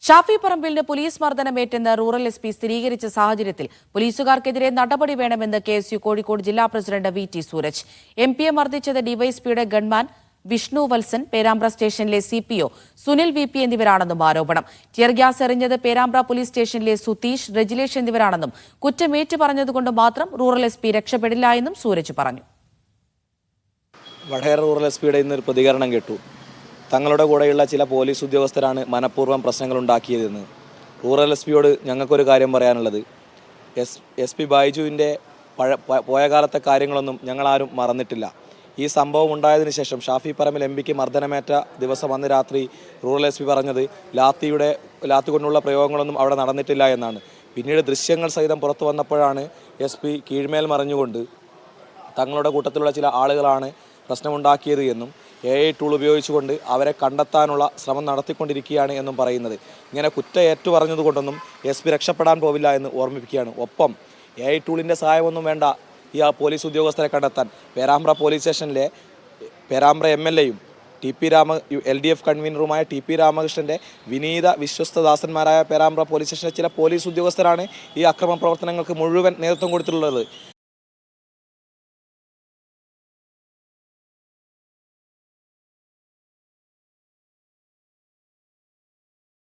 Shafi പറമ്പിലിന് police മർദ്ദനമേറ്റെന്ന് rural SP സ്ഥിരീകരിച്ച സാഹചര്യത്തിൽ പോലീസുകാർക്കെതിരെ നടപടി വേണമെന്ന് കെ.എസ്.യു കോഴിക്കോട് ജില്ലാ പ്രസിഡന്റ് വി.ടി. സൂരജ്. എം.പിയെ മർദ്ദിച്ചത് ഡിവൈഎസ്പിയുടെ ഗൺമാൻ വിഷ്ണു വത്സൻ, പേരാമ്പ്ര സ്റ്റേഷനിലെ സി.പി.ഒ സുനിൽ വി.പി എന്നിവരാണെന്നും ആരോപണം. ടിയർ ഗ്യാസ് എറിഞ്ഞത് പേരാമ്പ്ര പോലീസ് സ്റ്റേഷനിലെ സുതീഷ്, രജിലേഷ് എന്നിവരാണെന്നും കുറ്റമേറ്റു പറഞ്ഞതുകൊണ്ട് മാത്രം റൂറൽ എസ്.പി രക്ഷപ്പെടില്ല എന്നും സൂരജ് പറഞ്ഞു. വടകര റൂറൽ എസ്.പിയുടെ ഇന്നൊരു പ്രതികരണം കേട്ടു. തങ്ങളുടെ കൂടെയുള്ള ചില പോലീസ് ഉദ്യോഗസ്ഥരാണ് മനഃപൂർവ്വം പ്രശ്നങ്ങളുണ്ടാക്കിയതെന്ന്. റൂറൽ എസ്.പിയോട് ഞങ്ങൾക്കൊരു കാര്യം പറയാനുള്ളത്, എസ്.പി ബൈജുവിൻ്റെ പോയ കാലത്തെ കാര്യങ്ങളൊന്നും ഞങ്ങളാരും മറന്നിട്ടില്ല. ഈ സംഭവം ഉണ്ടായതിനു ശേഷം ഷാഫി പറമ്പിൽ എം.പിക്ക് മർദ്ദനമേറ്റ ദിവസം അന്ന് രാത്രി റൂറൽ എസ്.പി പറഞ്ഞത് ലാത്തി കൊണ്ടുള്ള പ്രയോഗങ്ങളൊന്നും അവിടെ നടന്നിട്ടില്ല എന്നാണ്. പിന്നീട് ദൃശ്യങ്ങൾ സഹിതം പുറത്തു വന്നപ്പോഴാണ് എസ്.പി കീഴ്മേൽ മറിഞ്ഞുകൊണ്ട് തങ്ങളുടെ കൂട്ടത്തിലുള്ള ചില ആളുകളാണ് പ്രശ്നമുണ്ടാക്കിയത് എന്നും AI ടൂൾ ഉപയോഗിച്ചുകൊണ്ട് അവരെ കണ്ടെത്താനുള്ള ശ്രമം നടത്തിക്കൊണ്ടിരിക്കുകയാണ് എന്നും പറയുന്നത്. ഇങ്ങനെ കുറ്റം ഏറ്റു പറഞ്ഞതുകൊണ്ടൊന്നും എസ്.പി രക്ഷപ്പെടാൻ പോവില്ല എന്ന് ഓർമ്മിപ്പിക്കുകയാണ്. ഒപ്പം AI ടൂളിൻ്റെ സഹായമൊന്നും വേണ്ട ഈ പോലീസ് ഉദ്യോഗസ്ഥരെ കണ്ടെത്താൻ. പേരാമ്പ്ര പോലീസ് സ്റ്റേഷനിലെ പേരാമ്പ്ര MLA-യും LDF കൺവീനറുമായ ടി.പി. രാമകൃഷ്ണൻ്റെ വിനീത വിശ്വസ്തദാസന്മാരായ പേരാമ്പ്ര പോലീസ് സ്റ്റേഷനിലെ ചില പോലീസ് ഉദ്യോഗസ്ഥരാണ് ഈ അക്രമ പ്രവർത്തനങ്ങൾക്ക് മുഴുവൻ നേതൃത്വം കൊടുത്തിട്ടുള്ളത്.